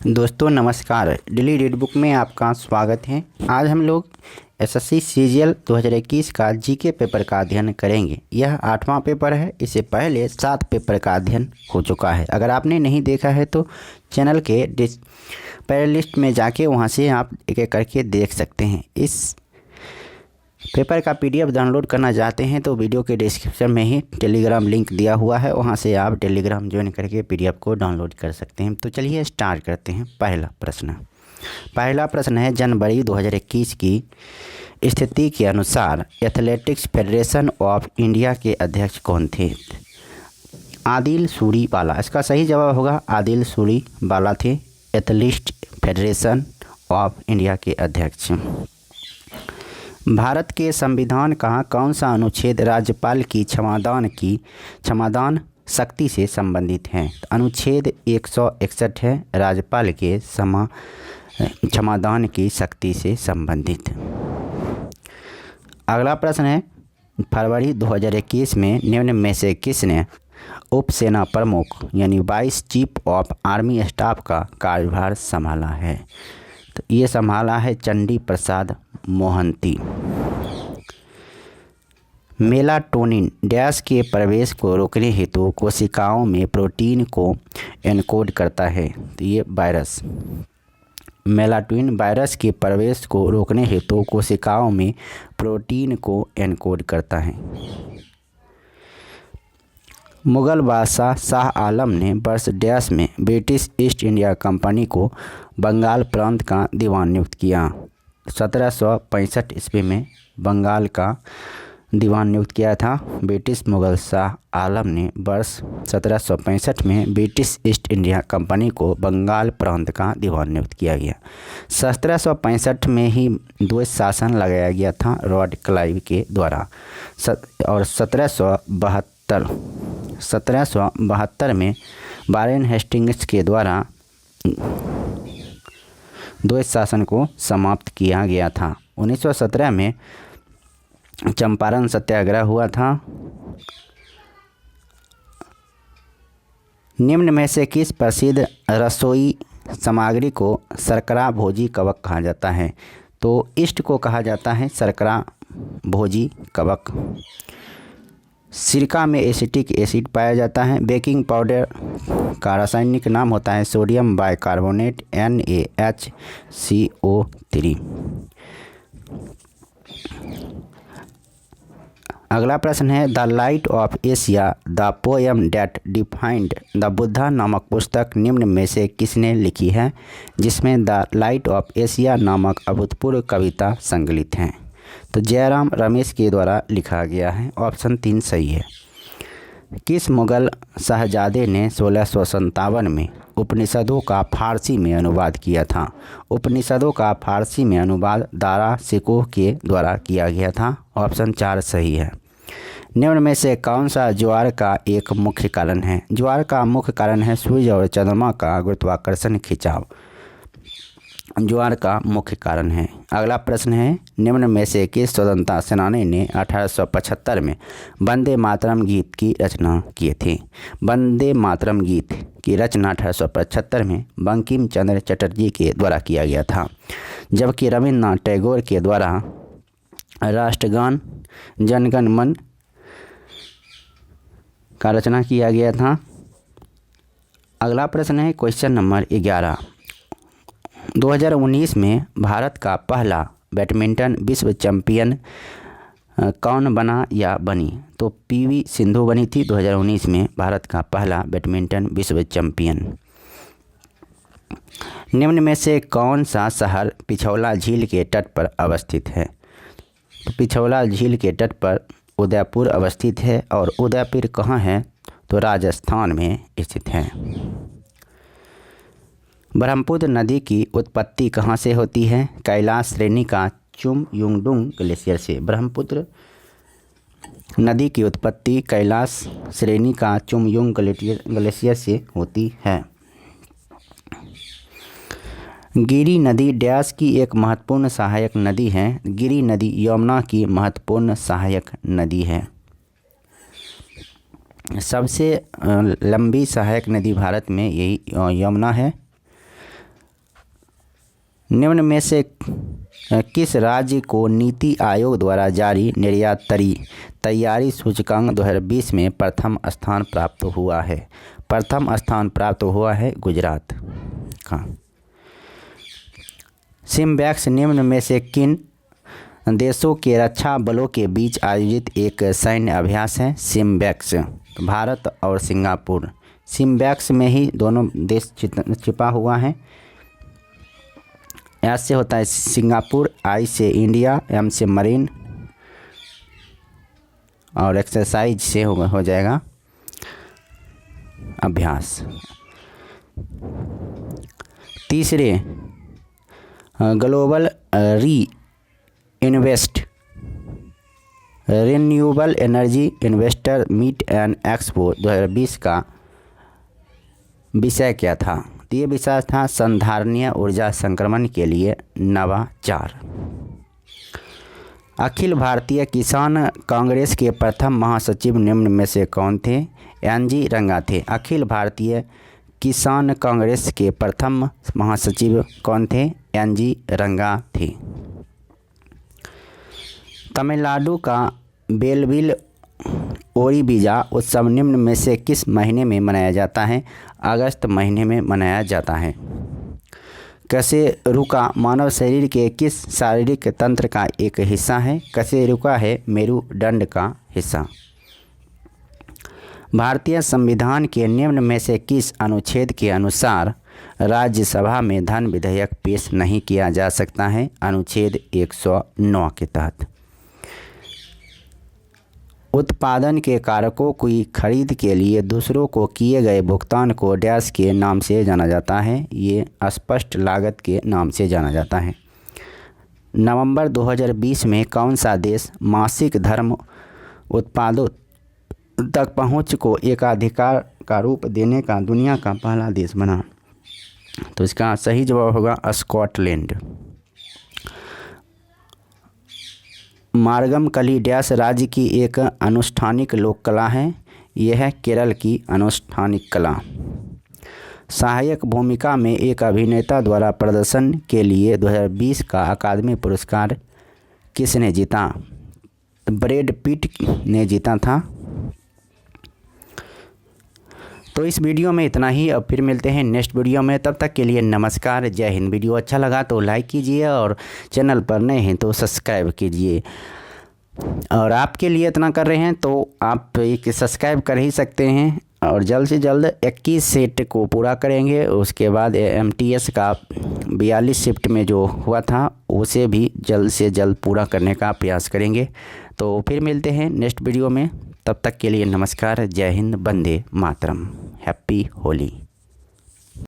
दोस्तों नमस्कार, daily read book में आपका स्वागत है। आज हम लोग एसएससी सीजीएल 2021 का जीके पेपर का अध्ययन करेंगे। यह 8वां पेपर है। इससे पहले 7 पेपर का अध्ययन हो चुका है। अगर आपने नहीं देखा है तो चैनल के प्लेलिस्ट में जाके वहां से आप एक एक करके देख सकते हैं। इस पेपर का पीडीएफ डाउनलोड करना चाहते हैं तो वीडियो के डिस्क्रिप्शन में ही टेलीग्राम लिंक दिया हुआ है, वहां से आप टेलीग्राम ज्वाइन करके पीडीएफ को डाउनलोड कर सकते हैं। तो चलिए स्टार्ट करते हैं। पहला प्रश्न है, जनवरी 2021 की स्थिति के अनुसार एथलेटिक्स फेडरेशन ऑफ इंडिया के अध्यक्ष कौन थे? आदिल सूरीवाला। इसका सही जवाब होगा आदिल सूरीवाला थे एथलेटिक्स फेडरेशन ऑफ इंडिया के अध्यक्ष। भारत के संविधान का कौन सा अनुच्छेद राज्यपाल की क्षमादान शक्ति से संबंधित है? अनुच्छेद 161 है राज्यपाल के क्षमादान की शक्ति से संबंधित। अगला प्रश्न है, फरवरी 2021 में निम्न में से किसने उप सेना प्रमुख यानी vice chief of army staff का कार्यभार संभाला है? तो ये संभाला है चंडी प्रसाद मोहंती। मेलाटोनिन डैश के प्रवेश को रोकने हेतु कोशिकाओं में प्रोटीन को एनकोड करता है। तो ये वायरस मेलाटोनिन वायरस के प्रवेश को रोकने हेतु कोशिकाओं में प्रोटीन को एनकोड करता है। मुगल बादशाह शाह आलम ने वर्ष डैश में ब्रिटिश ईस्ट इंडिया कंपनी को बंगाल प्रांत का दीवान नियुक्त किया। 1765 ईस्वी में बंगाल का दीवान नियुक्त किया था ब्रिटिश मुगल शाह आलम ने। वर्ष 1765 में ब्रिटिश ईस्ट इंडिया कंपनी को बंगाल प्रांत का दीवान नियुक्त किया गया। 1765 में ही द्वैत शासन लगाया गया था लॉर्ड क्लाइव के द्वारा और 1772 में वारेन हेस्टिंग्स के द्वारा द्वैत शासन को समाप्त किया गया था। 1917 में चंपारण सत्याग्रह हुआ था। निम्न में से किस प्रसिद्ध रसोई सामग्री को शर्करा भोजी कवक कहा जाता है? तो ईस्ट को कहा जाता है शर्करा भोजी कवक। सिरका में एसिटिक एसिड पाया जाता है। बेकिंग पाउडर का रासायनिक नाम होता है सोडियम बाइकार्बोनेट NaHCO3। अगला प्रश्न है, the light of Asia the poem that defined the Buddha नामक पुस्तक निम्न में से किसने लिखी है? जिसमें द लाइट ऑफ एशिया नामक अभूतपूर्व कविता संकलित हैं। तो जयराम रमेश के द्वारा लिखा गया है। ऑप्शन 3 सही है। किस मुगल शहजादे ने 1657 में उपनिषदों का फारसी में अनुवाद किया था? उपनिषदों का फारसी में अनुवाद दारा शिकोह के द्वारा किया गया था। ऑप्शन 4 सही है। निम्न में से कौन सा ज्वार का एक मुख्य कारण है? ज्वार का मुख्य कारण है सूर्य और चंद्रमा का गुरुत्वाकर्षण खिंचाव। ज्वार का मुख्य कारण है। अगला प्रश्न है, निम्न में से किस स्वतंत्रता सेनानी ने 1875 में वंदे मातरम गीत की रचना किए थे? वंदे मातरम गीत की रचना 1875 में बंकिम चंद्र चटर्जी के द्वारा किया गया था, जबकि रविन्द्रनाथ टैगोर के द्वारा राष्ट्रगान जनगण मन का रचना किया गया था। अगला प्रश्न है क्वेश्चन नंबर 11, 2019 में भारत का पहला बैडमिंटन विश्व चैंपियन कौन बना या बनी? तो पीवी सिंधु बनी थी 2019 में भारत का पहला बैडमिंटन विश्व चैंपियन। निम्न में से कौन सा शहर पिछौला झील के तट पर अवस्थित है? तो पिछौला झील के तट पर उदयपुर अवस्थित है और उदयपुर कहाँ है? तो राजस्थान में स्थित है। ब्रह्मपुत्र नदी की उत्पत्ति कहाँ से होती है? कैलाश श्रेणी का चुमयुंगडुंग ग्लेशियर से। ब्रह्मपुत्र नदी की उत्पत्ति कैलाश श्रेणी का चुमयुंग ग्लेशियर से होती है। गिरि नदी डैश की एक महत्वपूर्ण सहायक नदी है। गिरि नदी यमुना की महत्वपूर्ण सहायक नदी है। सबसे लंबी सहायक नदी भारत में यही यमुना है। निम्न में से किस राज्य को नीति आयोग द्वारा जारी निर्यात तैयारी सूचकांक 2020 में प्रथम स्थान प्राप्त हुआ है? प्रथम स्थान प्राप्त हुआ है गुजरात का। सिम्बैक्स निम्न में से किन देशों के रक्षा बलों के बीच आयोजित एक सैन्य अभ्यास है? सिम्बैक्स भारत और सिंगापुर। सिम्बैक्स में ही दोनों देश छिपा हुआ है। एस से होता है सिंगापुर, आई से इंडिया, एम से मरीन और एक्सरसाइज से हो जाएगा अभ्यास। तीसरे global renewable energy investor meet and expo 2020 का विषय क्या था? तो ये विषय था संधारणीय ऊर्जा संक्रमण के लिए नवाचार। अखिल भारतीय किसान कांग्रेस के प्रथम महासचिव निम्न में से कौन थे? एन.जी. रंगा थे। अखिल भारतीय किसान कांग्रेस के प्रथम महासचिव कौन थे? एन.जी. रंगा थे। तमिलनाडु का बेलविल ओरिबिजा उत्सव निम्न में से किस महीने में मनाया जाता है? अगस्त महीने में मनाया जाता है। कशेरुका मानव शरीर के किस शारीरिक तंत्र का एक हिस्सा है? कशेरुका है मेरुदंड का हिस्सा। भारतीय संविधान के निम्न में से किस अनुच्छेद के अनुसार राज्यसभा में धन विधेयक पेश नहीं किया जा सकता है? अनुच्छेद 109 के तहत। उत्पादन के कारकों की खरीद के लिए दूसरों को किए गए भुगतान को डैश के नाम से जाना जाता है? ये स्पष्ट लागत के नाम से जाना जाता है। नवंबर 2020 में कौन सा देश मासिक धर्म उत्पादों तक पहुंच को एकाधिकार का रूप देने का दुनिया का पहला देश बना? तो इसका सही जवाब होगा स्कॉटलैंड। मार्गम कली डैश राज्य की एक अनुष्ठानिक लोक कला है? यह है केरल की अनुष्ठानिक कला। सहायक भूमिका में एक अभिनेता द्वारा प्रदर्शन के लिए 2020 का अकादमी पुरस्कार किसने जीता? ब्रैड पिट ने जीता था। तो इस वीडियो में इतना ही। अब फिर मिलते हैं नेक्स्ट वीडियो में। तब तक के लिए नमस्कार, जय हिंद। वीडियो अच्छा लगा तो लाइक कीजिए और चैनल पर नए हैं तो सब्सक्राइब कीजिए। और आपके लिए इतना कर रहे हैं तो आप एक सब्सक्राइब कर ही सकते हैं। और जल्द से जल्द 21 सेट को पूरा करेंगे। उसके बाद MTS का 42 शिफ्ट में जो हुआ था उसे भी जल्द से जल्द पूरा करने का प्रयास करेंगे। तो फिर मिलते हैं नेक्स्ट वीडियो में। तब तक के लिए नमस्कार, जय हिंद, वंदे मातरम, हैप्पी होली।